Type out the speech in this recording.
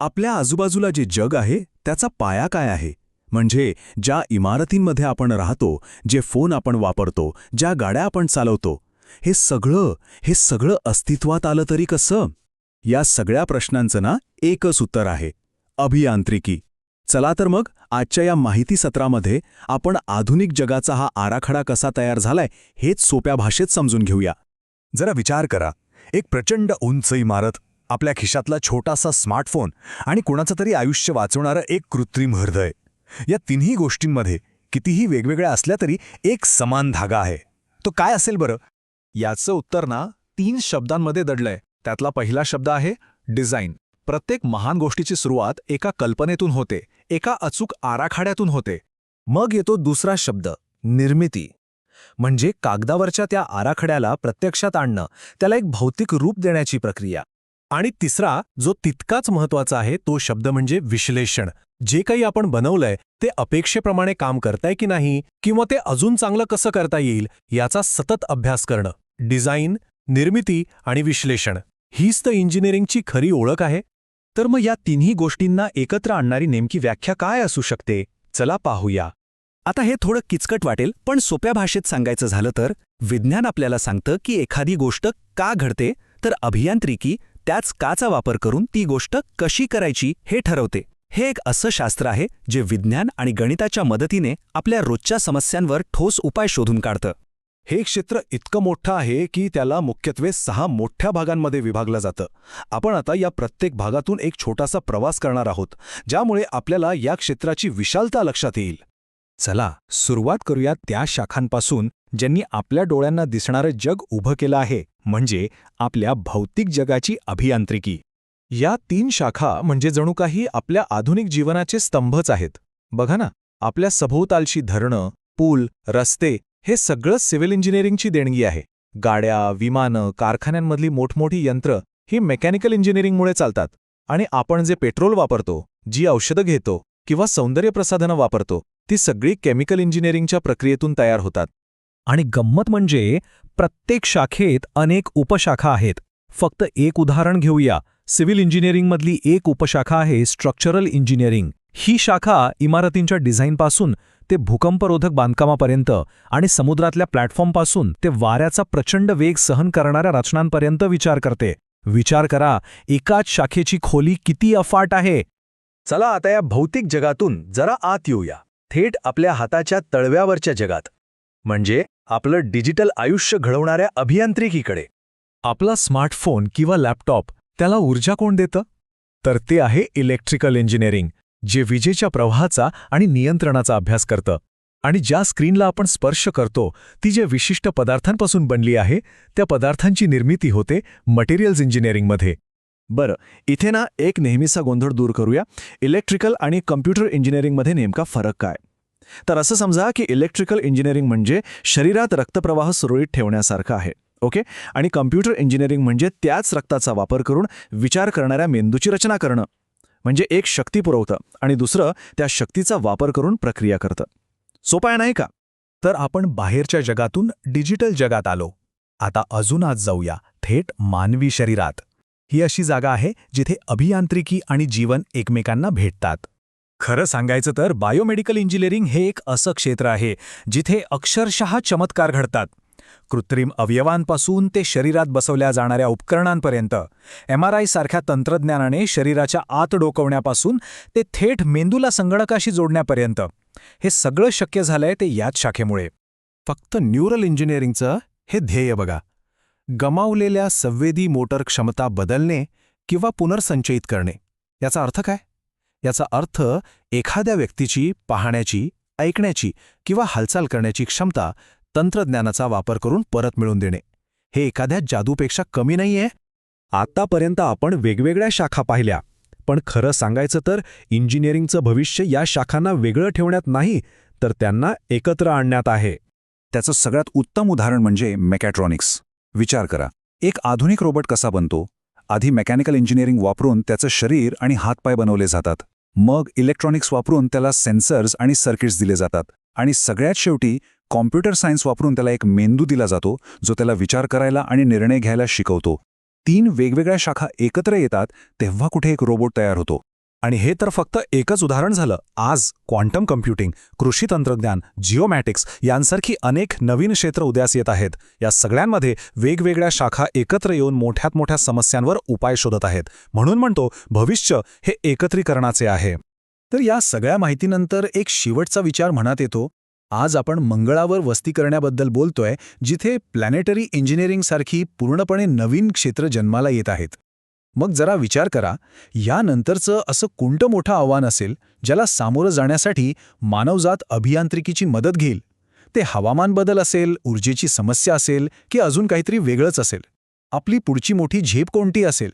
आपल्या आजूबाजूला जे जग आहे त्याचा पाया काय आहे? म्हणजे ज्या इमारतींमध्ये आपण राहतो, जे फोन आपण वापरतो, ज्या गाड्या आपण चालवतो, हे सगळं अस्तित्वात आलं तरी कसं? या सगळ्या प्रश्नांचं ना एकच उत्तर आहे: अभियांत्रिकी. चला तर मग आजच्या या माहिती सत्रामध्ये आपण आधुनिक जगाचा हा आराखडा कसा तयार झालाय हेच सोप्या भाषेत समजून घेऊया. जरा विचार करा, एक प्रचंड उंच इमारत, आपल्या खिशातला छोटासा स्मार्टफोन आणि कोणाचं तरी आयुष्य वाचवणारं एक कृत्रिम हृदय. या तिन्ही गोष्टींमध्ये कितीही वेगवेगळ्या असल्या तरी एक समान धागा आहे. तो काय असेल बरं? याचं उत्तर ना 3 शब्दांमध्ये दडलंय. त्यातला पहिला शब्द आहे डिझाईन. प्रत्येक महान गोष्टीची सुरुवात एका कल्पनेतून होते, एका अचूक आराखड्यातून होते. मग येतो दुसरा शब्द, निर्मिती. म्हणजे कागदावरच्या त्या आराखड्याला प्रत्यक्षात आणणं, त्याला एक भौतिक रूप देण्याची प्रक्रिया. आणि तिसरा, जो तितकाच महत्वाचा आहे, तो शब्द म्हणजे विश्लेषण. जे काही आपण बनवलंय ते अपेक्षेप्रमाणे काम करताय की नाही, किंवा ते अजून चांगलं कसं करता येईल याचा सतत अभ्यास करणं. डिझाईन, निर्मिती आणि विश्लेषण हीच तर इंजिनिअरिंगची खरी ओळख आहे. तर मग या तिन्ही गोष्टींना एकत्र आणणारी नेमकी व्याख्या काय असू शकते? चला पाहूया. आता हे थोडं किचकट वाटेल, पण सोप्या भाषेत सांगायचं झालं तर विज्ञान आपल्याला सांगतं की एखादी गोष्ट का घडते, तर अभियांत्रिकी त्याच काचा वापर करून ती गोष्ट कशी करायची हे ठरवते. हे एक असं शास्त्र आहे जे विज्ञान आणि गणिताच्या मदतीने आपल्या रोजच्या समस्यांवर ठोस उपाय शोधून काढतं. हे क्षेत्र इतकं मोठं आहे की त्याला मुख्यत्वे 6 मोठ्या भागांमध्ये विभागलं जातं. आपण आता या प्रत्येक भागातून एक छोटासा प्रवास करणार आहोत, ज्यामुळे आपल्याला या क्षेत्राची विशालता लक्षात येईल. चला सुरुवात करूया त्या शाखांपासून ज्यांनी आपल्या डोळ्यांना दिसणारं जग उभं केलं आहे, म्हणजे आपल्या भौतिक जगाची अभियांत्रिकी. या 3 शाखा म्हणजे जणू काही आपल्या आधुनिक जीवनाचे स्तंभच आहेत. बघा ना, आपल्या सभोवतालची धरणं, पूल, रस्ते हे सगळं सिव्हिल इंजिनिअरिंगची देणगी आहे. गाड्या, विमानं, कारखान्यांमधली मोठमोठी यंत्र ही मेकॅनिकल इंजिनिअरिंगमुळे चालतात. आणि आपण जे पेट्रोल वापरतो, जी औषधं घेतो किंवा सौंदर्यप्रसाधनं वापरतो, ती सगळी केमिकल इंजिनिअरिंगच्या प्रक्रियेतून तयार होतात. आणि गंमत म्हणजे प्रत्येक शाखेत अनेक उपशाखा आहेत. फक्त एक उदाहरण घेऊया. सिव्हिल इंजिनिअरिंगमधली एक उपशाखा आहे स्ट्रक्चरल इंजिनिअरिंग. ही शाखा इमारतींच्या डिझाईनपासून ते भूकंपरोधक बांधकामापर्यंत आणि समुद्रातल्या प्लॅटफॉर्मपासून ते वाऱ्याचा प्रचंड वेग सहन करणाऱ्या रचनांपर्यंत विचार करते. विचार करा, एकाच शाखेची खोली किती अफाट आहे. चला आता या भौतिक जगातून जरा आत येऊया, थेट आपल्या हाताच्या तळव्यावरच्या जगात, म्हणजे आपलं डिजिटल आयुष्य घडवणाऱ्या अभियांत्रिकीकडे. आपला स्मार्टफोन किंवा लॅपटॉप, त्याला ऊर्जा कोण देतं? तर ते आहे इलेक्ट्रिकल इंजिनिअरिंग, जे विजेच्या प्रवाहाचा आणि नियंत्रणाचा अभ्यास करतं. आणि ज्या स्क्रीनला आपण स्पर्श करतो ती जे विशिष्ट पदार्थांपासून बनली आहे, त्या पदार्थांची निर्मिती होते मटेरियल्स इंजिनिअरिंगमध्ये. बरं, इथे ना एक नेहमीचा गोंधळ दूर करूया. इलेक्ट्रिकल आणि कम्प्युटर इंजिनिअरिंगमध्ये नेमका फरक काय? तर असं समजा की इलेक्ट्रिकल इंजिनिअरिंग म्हणजे शरीरात रक्तप्रवाह सुरळीत ठेवण्यासारखं आहे, ओके? आणि कम्प्युटर इंजिनिअरिंग म्हणजे त्याच रक्ताचा वापर करून विचार करणाऱ्या मेंदूची रचना करणं. म्हणजे एक शक्ती पुरवतं आणि दुसरं त्या शक्तीचा वापर करून प्रक्रिया करतं. सोपं आहे नाही का? तर आपण बाहेरच्या जगातून डिजिटल जगात आलो. आता अजून आत जाऊया, थेट मानवी शरीरात. ही अशी जागा आहे जिथे अभियांत्रिकी आणि जीवन एकमेकांना भेटतात. खरं सांगायचं तर बायोमेडिकल इंजिनिअरिंग हे एक असं क्षेत्र आहे जिथे अक्षरशः चमत्कार घडतात. कृत्रिम अवयवांपासून ते शरीरात बसवल्या जाणाऱ्या उपकरणांपर्यंत, MRI सारख्या तंत्रज्ञानाने शरीराच्या आत डोकवण्यापासून ते थेट मेंदूला संगणकाशी जोडण्यापर्यंत, हे सगळं शक्य झालंय ते याच शाखेमुळे. फक्त न्यूरल इंजिनिअरिंगचं हे ध्येय बघा, गमावलेल्या संवेदी मोटर क्षमता बदलणे किंवा पुनर्संचयित करणे. याचा अर्थ काय? याचा अर्थ एखाद्या व्यक्तीची पाहण्याची, ऐकण्याची किंवा हालचाल करण्याची क्षमता तंत्रज्ञानाचा वापर करून परत मिळवून देणे. हे एखाद्या जादूपेक्षा कमी नाहीये. आतापर्यंत आपण वेगवेगळ्या शाखा पाहिल्या, पण खरं सांगायचं तर इंजिनिअरिंगचं भविष्य या शाखांना वेगळं ठेवण्यात नाही, तर त्यांना एकत्र आणण्यात आहे. त्याचं सगळ्यात उत्तम उदाहरण म्हणजे मेकॅट्रॉनिक्स. विचार करा, एक आधुनिक रोबोट कसा बनतो? आधी मेकॅनिकल इंजिनिअरिंग वापरून त्याचं शरीर आणि हातपाय बनवले जातात. मग इलेक्ट्रॉनिक्स वापरून त्याला सेन्सर्स आणि सर्किट्स दिले जातात. आणि सगळ्यात शेवटी कॉम्प्युटर सायन्स वापरून त्याला एक मेंदू दिला जातो, जो त्याला विचार करायला आणि निर्णय घ्यायला शिकवतो. 3 वेगवेगळ्या शाखा एकत्र येतात तेव्हा कुठे एक रोबोट तयार होतो. आणि हे तर फक्त एकच उदाहरण झालं. आज क्वांटम कम्प्युटिंग, कृषी तंत्रज्ञान, जिओमॅटिक्स यांसारखी अनेक नवीन क्षेत्र उदयास येत आहेत. या सगळ्यांमध्ये वेगवेगळ्या शाखा एकत्र येऊन मोठ्यात मोठ्या समस्यांवर उपाय शोधत आहेत. म्हणून म्हणतो भविष्य हे एकत्रीकरणाचे आहे. तर या सगळ्या माहितीनंतर एक शेवटचा विचार मनात येतो. आज आपण मंगळावर वस्ती करण्याबद्दल बोलतोय, जिथे प्लॅनेटरी इंजिनिअरिंगसारखी पूर्णपणे नवीन क्षेत्र जन्माला येत आहेत. मग जरा विचार करा, यानंतरचं असं कोणतं मोठं आव्हान असेल ज्याला सामोरं जाण्यासाठी मानवजात अभियांत्रिकीची मदत घेईल? ते हवामान बदल असेल, ऊर्जेची समस्या असेल की अजून काहीतरी वेगळंच असेल? आपली पुढची मोठी झेप कोणती असेल?